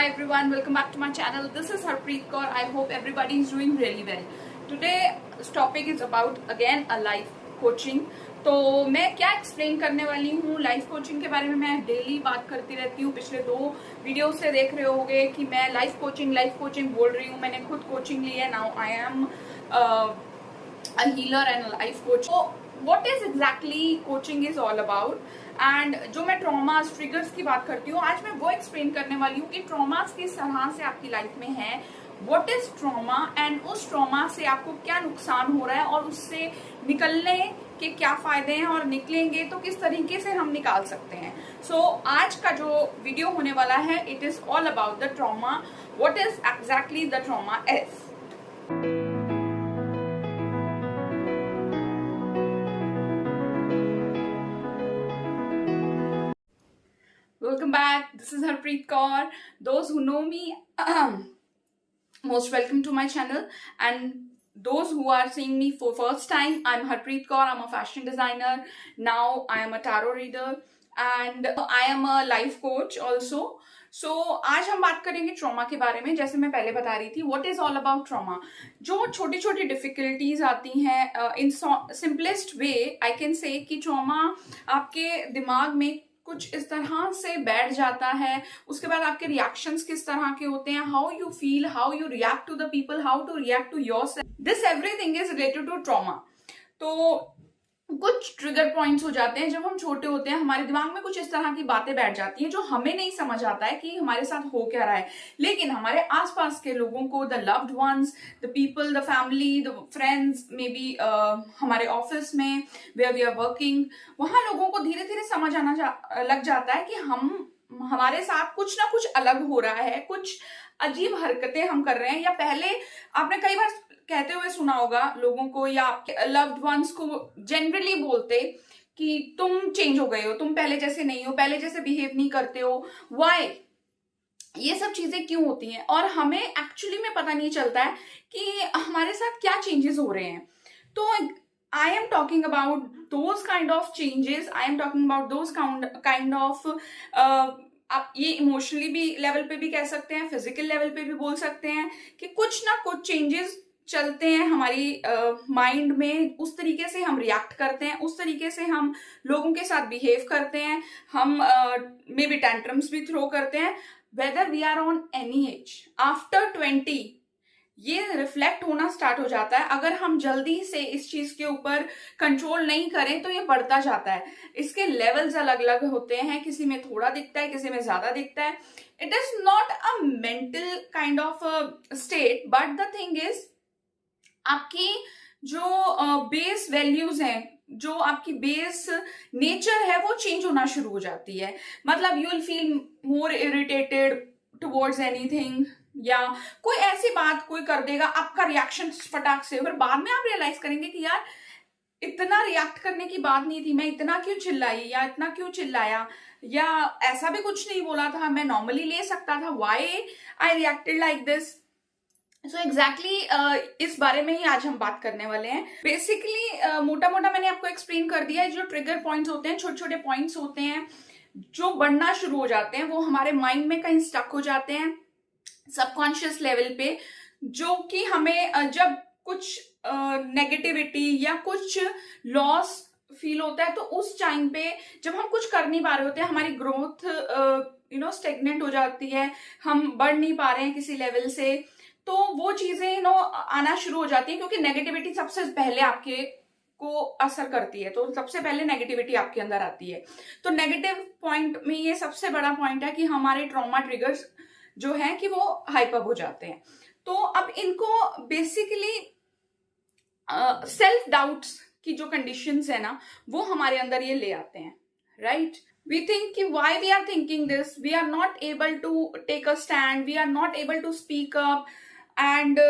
Hi everyone, welcome back to my channel. This is Harpreet Kaur. I hope everybody is doing really well. Today's topic is about again a life coaching. तो मैं क्या explain करने वाली हूँ life coaching के बारे में. मैं डेली बात करती रहती हूँ. पिछले 2 वीडियो से देख रहे होगे कि मैं लाइफ कोचिंग बोल रही हूँ. मैंने खुद कोचिंग ली है. Now I am a healer and a life coach. So what is exactly coaching is all about? And जो मैं ट्रॉमास ट्रिगर्स की बात करती हूँ, आज मैं वो एक्सप्लेन करने वाली हूँ कि ट्रॉमास किस तरह से आपकी लाइफ में है, व्हाट इज ट्रॉमा एंड उस ट्रॉमा से आपको क्या नुकसान हो रहा है और उससे निकलने के क्या फायदे हैं और निकलेंगे तो किस तरीके से हम निकाल सकते हैं. सो आज का जो वीडियो होने वाला है, it is all about the trauma. What is exactly the trauma is. Welcome back. This is Harpreet Kaur. Those who know me, most welcome to my channel. And those who are seeing me for first time, I'm Harpreet Kaur. I'm a fashion designer. Now I am a tarot reader and I am a life coach also. So आज हम बात करेंगे trauma के बारे में. जैसे मैं पहले बता रही थी, what is all about trauma. जो छोटी छोटी डिफिकल्टीज आती हैं, in simplest way I can say कि ट्रॉमा आपके दिमाग में कुछ इस तरह से बैठ जाता है. उसके बाद आपके रिएक्शंस किस तरह के होते हैं, how you feel, how you react to the people, how to react to yourself, this everything is related to trauma. तो कुछ ट्रिगर पॉइंट्स हो जाते हैं जब हम छोटे होते हैं. हमारे दिमाग में कुछ इस तरह की बातें बैठ जाती हैं जो हमें नहीं समझ आता है कि हमारे साथ हो क्या रहा है, लेकिन हमारे आसपास के लोगों को, the loved ones, the people, the family, the friends, may be हमारे ऑफिस में वेयर वी आर वर्किंग, वहां लोगों को धीरे धीरे समझ आना लग जाता है कि हमारे साथ कुछ ना कुछ अलग हो रहा है, कुछ अजीब हरकतें हम कर रहे हैं. या पहले आपने कई बार कहते हुए सुना होगा लोगों को या आपके लव्ड वंस को जनरली बोलते कि तुम चेंज हो गए हो, तुम पहले जैसे नहीं हो, पहले जैसे बिहेव नहीं करते हो. व्हाई? ये सब चीजें क्यों होती हैं और हमें एक्चुअली में पता नहीं चलता है कि हमारे साथ क्या चेंजेस हो रहे हैं. तो I am talking about those kind of changes. I am talking about those kind of आप ये इमोशनली भी लेवल पे भी कह सकते हैं, फिजिकल लेवल पे भी बोल सकते हैं कि कुछ ना कुछ चेंजेस चलते हैं हमारी माइंड में. उस तरीके से हम रिएक्ट करते हैं, उस तरीके से हम लोगों के साथ बिहेव करते हैं, हम मे बी टेंट्रम्स भी थ्रो करते हैं. Whether we are on any age, after 20 ये रिफ्लेक्ट होना स्टार्ट हो जाता है. अगर हम जल्दी से इस चीज के ऊपर कंट्रोल नहीं करें तो ये बढ़ता जाता है. इसके लेवल्स अलग अलग होते हैं, किसी में थोड़ा दिखता है, किसी में ज्यादा दिखता है. It is not a mental kind of state, but the thing is आपकी जो बेस वैल्यूज हैं, जो आपकी बेस नेचर है, वो चेंज होना शुरू हो जाती है. मतलब you will feel more irritated towards anything, या कोई ऐसी बात कोई कर देगा, आपका रिएक्शन फटाक से, फिर बाद में आप रियलाइज करेंगे कि यार इतना रिएक्ट करने की बात नहीं थी, मैं इतना क्यों चिल्लाई या इतना क्यों चिल्लाया, या ऐसा भी कुछ नहीं बोला था, मैं नॉर्मली ले सकता था, why I reacted like this. So exactly इस बारे में ही आज हम बात करने वाले हैं. बेसिकली मोटा मोटा मैंने आपको एक्सप्लेन कर दिया है. जो ट्रिगर पॉइंट्स होते हैं, छोटे छोटे पॉइंट्स होते हैं जो बढ़ना शुरू हो जाते हैं, वो हमारे माइंड में कहीं स्टक हो जाते हैं सबकॉन्शियस लेवल पे, जो कि हमें जब कुछ नेगेटिविटी या कुछ लॉस फील होता है तो उस टाइम पे जब हम कुछ कर नहीं पा रहे होते हैं, हमारी ग्रोथ स्टेगनेंट हो जाती है, हम बढ़ नहीं पा रहे हैं किसी लेवल से, तो वो चीजें आना शुरू हो जाती है. क्योंकि नेगेटिविटी सबसे पहले आपके को असर करती है, तो सबसे पहले नेगेटिविटी आपके अंदर आती है. तो नेगेटिव पॉइंट में ये सबसे बड़ा पॉइंट है कि हमारे ट्रॉमा ट्रिगर्स जो है कि वो हाइपर हो जाते हैं. तो अब इनको बेसिकली सेल्फ डाउट्स की जो कंडीशंस है ना, वो हमारे अंदर ये ले आते हैं. राइट? वी थिंक कि why we are thinking this, we are not able to take a stand, we are not able to speak up, and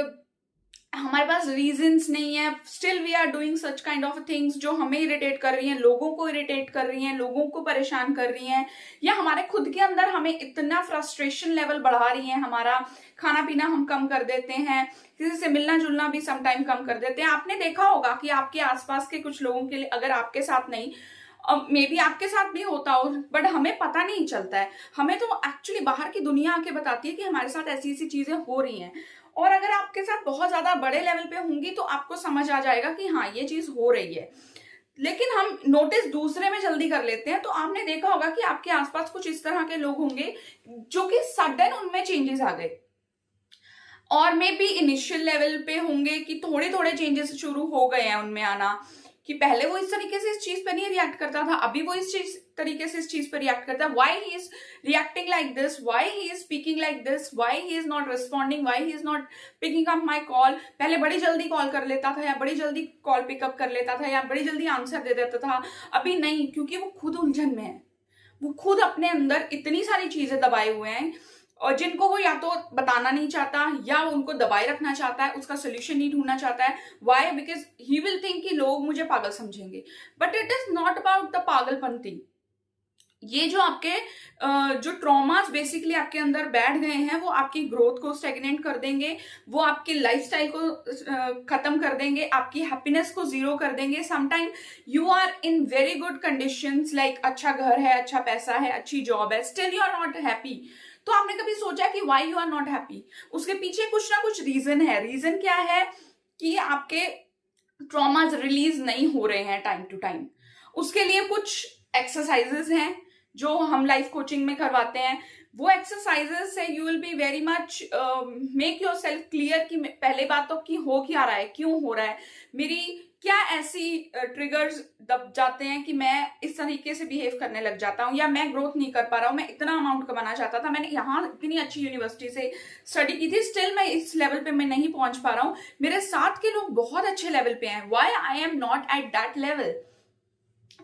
हमारे पास रीजंस नहीं है. Still we are doing such kind of things जो हमें irritate कर रही हैं, लोगों को इरिटेट कर रही हैं, लोगों को परेशान कर रही हैं, या हमारे खुद के अंदर हमें इतना फ्रस्ट्रेशन लेवल बढ़ा रही हैं. हमारा खाना पीना हम कम कर देते हैं, किसी से मिलना जुलना भी समटाइम कम कर देते हैं. आपने देखा होगा कि आपके आसपास के कुछ लोगों के लिए, अगर आपके साथ नहीं मे बी आपके साथ भी होता हो, बट हमें पता नहीं चलता है। हमें तो एक्चुअली बाहर की दुनिया आके बताती है कि हमारे साथ ऐसी ऐसी चीजें हो रही हैं। और अगर आपके साथ बहुत ज्यादा बड़े लेवल पे होंगी तो आपको समझ आ जाएगा कि हाँ ये चीज हो रही है, लेकिन हम नोटिस दूसरे में जल्दी कर लेते हैं। तो आपने देखा होगा कि आपके आसपास कुछ इस तरह के लोग होंगे जो कि सडन उनमें चेंजेस आ गए, और मे बी इनिशियल लेवल पे होंगे कि थोड़े थोड़े चेंजेस शुरू हो गए हैं उनमें आना, कि पहले वो इस तरीके से इस चीज पर नहीं रिएक्ट करता था, अभी वो इस चीज तरीके से इस चीज पर रिएक्ट करता है। Why he is reacting like this, why he is speaking like this, why he is not responding, why he is not picking up my call. पहले बड़ी जल्दी कॉल कर लेता था या बड़ी जल्दी कॉल पिकअप कर लेता था या बड़ी जल्दी आंसर दे देता था, अभी नहीं, क्योंकि वो खुद उलझन में है। वो खुद अपने अंदर इतनी सारी चीजें दबाए हुए हैं और जिनको वो या तो बताना नहीं चाहता या उनको दबाए रखना चाहता है, उसका सोल्यूशन नहीं ढूंढना चाहता है। Why? Because he will think कि लोग मुझे पागल समझेंगे, but it is not about the पागलपंती। ये जो आपके जो ट्रॉमास बेसिकली आपके अंदर बैठ गए हैं वो आपकी ग्रोथ को स्टेगनेंट कर देंगे, वो आपकी लाइफस्टाइल को खत्म कर देंगे, आपकी हैप्पीनेस को जीरो कर देंगे। Sometime you are in very good conditions, like अच्छा घर है, अच्छा पैसा है, अच्छी जॉब है, still you are not happy. तो आपने कभी सोचा कि why you are not happy? उसके पीछे कुछ ना कुछ रीजन है। रीजन क्या है? कि आपके ट्रॉमास रिलीज नहीं हो रहे हैं टाइम टू टाइम। उसके लिए कुछ एक्सरसाइजेस हैं जो हम लाइफ कोचिंग में करवाते हैं। वो एक्सरसाइजेस से you will be very much make your self clear कि पहले बात तो कि हो क्या रहा है, क्यों हो रहा है, मेरी क्या ऐसी ट्रिगर्स दब जाते हैं कि मैं इस तरीके से बिहेव करने लग जाता हूँ, या मैं ग्रोथ नहीं कर पा रहा हूँ। मैं इतना अमाउंट कमाना चाहता था, मैंने यहाँ इतनी अच्छी यूनिवर्सिटी से स्टडी की थी, स्टिल मैं इस लेवल पे मैं नहीं पहुंच पा रहा हूँ। मेरे साथ के लोग बहुत अच्छे लेवल पे हैं, why I am not at that level.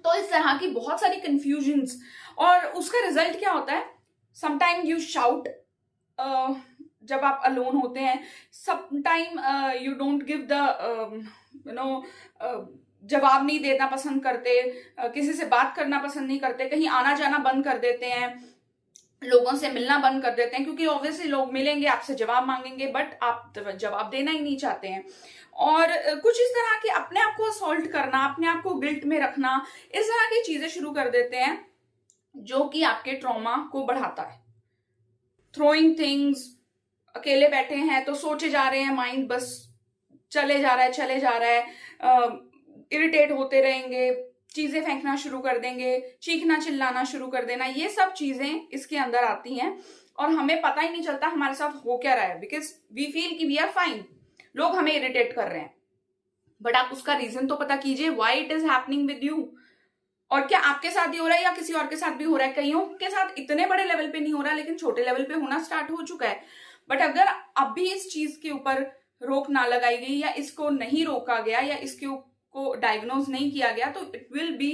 तो इस तरह की बहुत सारी कंफ्यूजन्स, और उसका रिजल्ट क्या होता है? समटाइम यू शाउट जब आप अलोन होते हैं, sometime you don't give the you know जवाब नहीं देना पसंद करते, किसी से बात करना पसंद नहीं करते, कहीं आना जाना बंद कर देते हैं, लोगों से मिलना बंद कर देते हैं, क्योंकि ऑब्वियसली लोग मिलेंगे, आपसे जवाब मांगेंगे, बट आप जवाब देना ही नहीं चाहते हैं। और कुछ इस तरह के अपने आप को असॉल्ट करना, अपने आप को गिल्ट में रखना, इस तरह की चीजें शुरू कर देते हैं जो कि आपके ट्रॉमा को बढ़ाता है। थ्रोइंग थिंग्स, अकेले बैठे हैं तो सोचे जा रहे हैं, माइंड बस चले जा रहा है, इरिटेट होते रहेंगे, चीजें फेंकना शुरू कर देंगे, चीखना चिल्लाना शुरू कर देना, ये सब चीजें इसके अंदर आती हैं और हमें पता ही नहीं चलता हमारे साथ हो क्या रहा है, बिकॉज वी फील कि वी आर फाइन, लोग हमें इरिटेट कर रहे हैं। बट आप उसका रीजन तो पता कीजिए, why it is happening with you. और क्या आपके साथ ही हो रहा है या किसी और के साथ भी हो रहा है? कईयों के साथ इतने बड़े लेवल पे नहीं हो रहा, लेकिन छोटे लेवल पे होना स्टार्ट हो चुका है। बट अगर अब भी इस चीज के ऊपर रोक ना लगाई गई, या इसको नहीं रोका गया, या इसके को डायग्नोज नहीं किया गया, तो it will be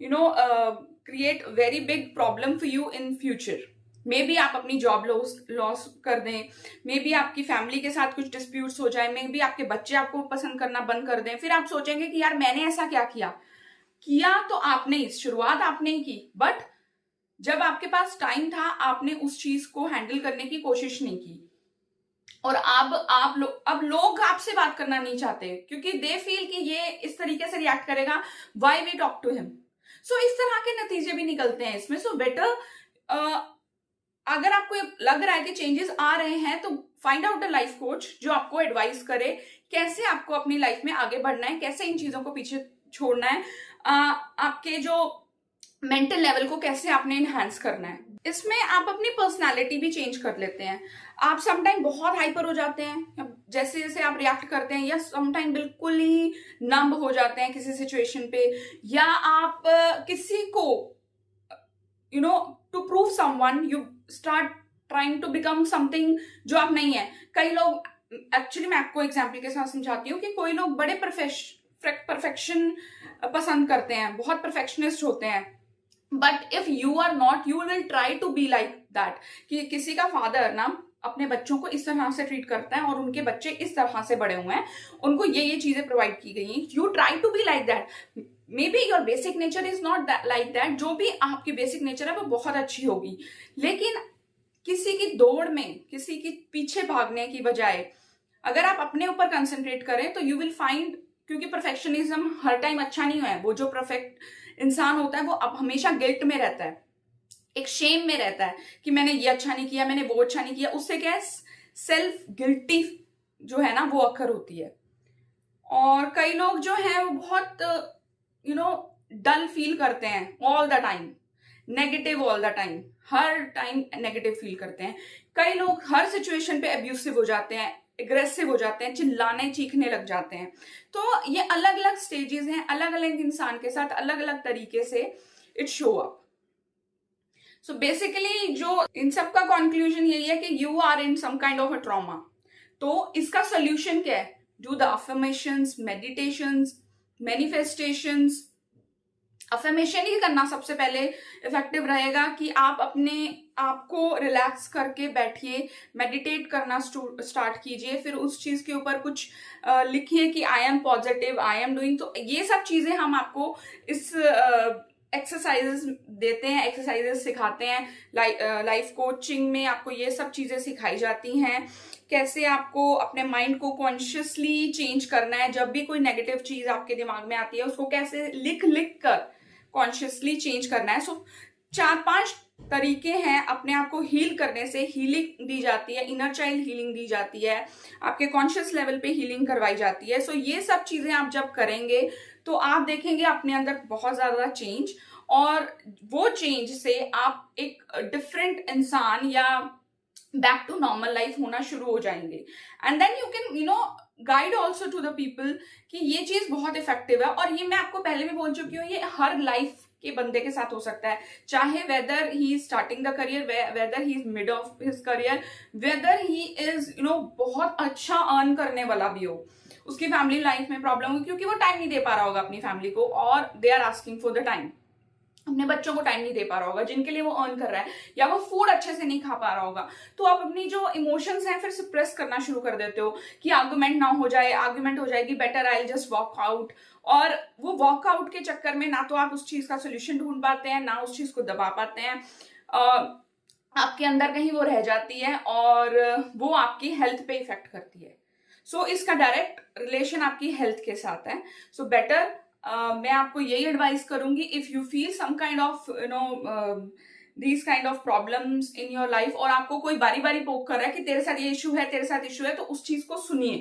create very big problem for you in future. May be आप अपनी जॉब लॉस कर दें, मे बी आपकी फैमिली के साथ कुछ डिस्प्यूट्स हो जाए, मे बी आपके बच्चे आपको पसंद करना बंद कर दें। फिर आप सोचेंगे कि यार मैंने ऐसा क्या किया तो आपने शुरुआत आपने ही की, बट जब आपके पास टाइम था आपने उस चीज को हैंडल करने की कोशिश नहीं की। और अब लोग आपसे बात करना नहीं चाहते क्योंकि दे फील कि ये इस तरीके से रिएक्ट करेगा, why we talk to him. So इस तरह के नतीजे भी निकलते हैं इसमें। सो बेटर, अगर आपको लग रहा है कि चेंजेस आ रहे हैं तो find out a life coach जो आपको एडवाइस करे कैसे आपको अपनी लाइफ में आगे बढ़ना है, कैसे इन चीजों को पीछे छोड़ना है, आपके जो मेंटल लेवल को कैसे आपने इनहांस करना है। इसमें आप अपनी पर्सनालिटी भी चेंज कर लेते हैं। आप समटाइम बहुत हाइपर हो जाते हैं जैसे जैसे आप रिएक्ट करते हैं, या समटाइम बिल्कुल ही नंब हो जाते हैं किसी सिचुएशन पे, या आप किसी को to prove someone you start trying to become something जो आप नहीं है। कई लोग, एक्चुअली मैं आपको एग्जाम्पल के साथ समझाती हूँ कि कोई लोग बड़े परफेक्शन पसंद करते हैं, बहुत परफेक्शनिस्ट होते हैं, but if you are not, you will try to be like that. कि किसी का फादर ना अपने बच्चों को इस तरह से ट्रीट करता है और उनके बच्चे इस तरह से बड़े हुए हैं, उनको ये चीजें प्रोवाइड की गई हैं, you try to be like that. Maybe your basic nature is not like that, जो भी आपकी बेसिक नेचर है वो बहुत अच्छी होगी, लेकिन किसी की दौड़ में, किसी के पीछे भागने की बजाय अगर आप अपने ऊपर कंसंट्रेट करें तो यू विल फाइंड, क्योंकि परफेक्शनिज्म हर टाइम अच्छा नहीं है, वो जो परफेक्ट इंसान होता है वो अब हमेशा गिल्ट में रहता है, एक शेम में रहता है कि मैंने ये अच्छा नहीं किया, मैंने वो अच्छा नहीं किया। उससे क्या है, सेल्फ गिल्टी जो है ना वो अक्सर होती है। और कई लोग जो है वो बहुत डल फील करते हैं all the time, negative all the time, her time negative feel करते हैं। कई लोग हर सिचुएशन पे अब्यूसिव हो जाते हैं, एग्रेसिव हो जाते हैं, चिल्लाने चीखने लग जाते हैं। तो ये अलग अलग स्टेजेस हैं, अलग अलग इंसान के साथ अलग अलग तरीके से it show up. So basically जो इन सब का कंक्लूजन यही है कि you are in some kind of a trauma. तो इसका सोल्यूशन क्या है? Do the affirmations, meditations, manifestations. Affirmation ही करना सबसे पहले इफेक्टिव रहेगा कि आप अपने आप को रिलैक्स करके बैठिए, मेडिटेट करना स्टार्ट कीजिए, फिर उस चीज के ऊपर कुछ लिखिए कि I am positive, I am doing. तो ये सब चीजें हम आपको इस एक्सरसाइजेस देते हैं, एक्सरसाइजेस सिखाते हैं। लाइफ कोचिंग में आपको ये सब चीजें सिखाई जाती हैं, कैसे आपको अपने माइंड को कॉन्शियसली चेंज करना है। जब भी कोई नेगेटिव चीज आपके दिमाग में आती है उसको कैसे लिख लिख कर कॉन्शियसली चेंज करना है। सो 4-5 तरीके हैं अपने आप को हील करने से। हीलिंग दी जाती है, इनर चाइल्ड हीलिंग दी जाती है, आपके कॉन्शियस लेवल पे हीलिंग करवाई जाती है। सो ये सब चीजें आप जब करेंगे तो आप देखेंगे अपने अंदर बहुत ज्यादा चेंज, और वो चेंज से आप एक डिफरेंट इंसान या बैक टू नॉर्मल लाइफ होना शुरू हो जाएंगे। And then you can guide also to the people कि ये चीज बहुत इफेक्टिव है। और ये मैं आपको पहले भी बोल चुकी हूँ, ये हर लाइफ के बंदे के साथ हो सकता है, चाहे weather he is starting the career, weather he is mid of his career, weather he is बहुत अच्छा अर्न करने वाला भी हो, उसकी फैमिली लाइफ में प्रॉब्लम हो क्योंकि वो टाइम नहीं दे पा रहा होगा अपनी फैमिली को, और they are asking for the time, अपने बच्चों को टाइम नहीं दे पा रहा होगा जिनके लिए वो अर्न कर रहा है, या वो फूड अच्छे से नहीं खा पा रहा होगा। तो आप अपनी जो इमोशंस हैं फिर सप्रेस करना शुरू कर देते हो कि आर्गुमेंट ना हो जाए, आर्गुमेंट हो जाएगी, better I just walk out. और वो वॉकआउट के चक्कर में ना तो आप उस चीज का सोल्यूशन ढूंढ पाते हैं, ना उस चीज को दबा पाते हैं, आपके अंदर कहीं वो रह जाती है और वो आपकी हेल्थ पे इफेक्ट करती है। सो इसका डायरेक्ट रिलेशन आपकी हेल्थ के साथ है। सो बेटर मैं आपको यही एडवाइस करूंगी, if you feel some kind of these kind of problems in your life, और आपको कोई बारी बारी पोक कर रहा है कि तेरे साथ ये इशू है, तेरे साथ इशू है, तो उस चीज को सुनिए,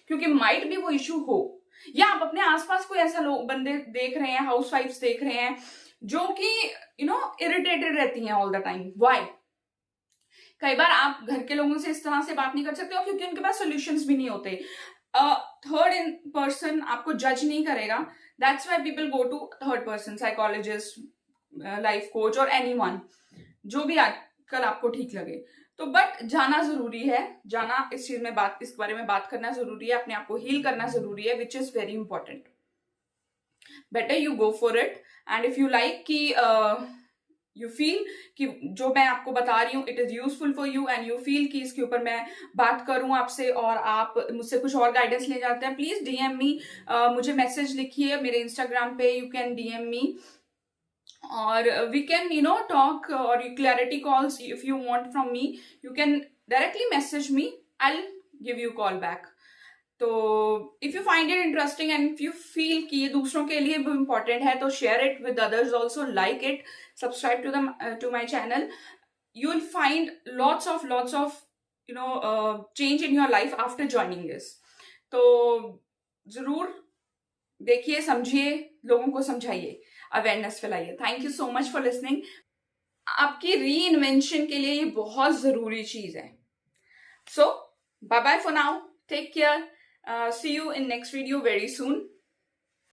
क्योंकि माइट भी वो इशू हो, या आप अपने आसपास कोई ऐसा लोग बंदे देख रहे हैं, हाउस वाइफ्स देख रहे हैं जो कि इरिटेटेड रहती हैं ऑल द टाइम। व्हाई? कई बार आप घर के लोगों से इस तरह से बात नहीं कर सकते हो क्योंकि उनके पास सॉल्यूशंस भी नहीं होते। थर्ड इन पर्सन आपको जज नहीं करेगा, that's why people go to third person, psychologist, life coach और एनीवन, जो भी आजकल आपको ठीक लगे। तो बट जाना जरूरी है, जाना इस चीज में बात, इस बारे में बात करना जरूरी है, अपने आप को हील करना जरूरी है, which is very important. Better you go for it. And if you like कि यू फील कि जो मैं आपको बता रही हूँ it is useful for you, and you feel कि इसके ऊपर मैं बात करूं आपसे और आप मुझसे कुछ और गाइडेंस ले जाते हैं, प्लीज डीएम मी, मुझे मैसेज लिखिए मेरे इंस्टाग्राम पे, यू कैन डीएम मी, और वी कैन टॉक, और clarity calls if you want from me, you can directly message me, I will give you call back. तो if you find it interesting and if you feel कि ये दूसरों के लिए भी important है, तो share it with others also, like it, subscribe to my channel. You will find lots of change in your life after joining this. तो जरूर देखिए, समझिए, लोगों को समझाइए, अवेयरनेस फैलाइए। Thank you so much for listening. आपकी री इन्वेंशन के लिए ये बहुत जरूरी चीज है। So bye bye for now, take care, see you in next video very soon.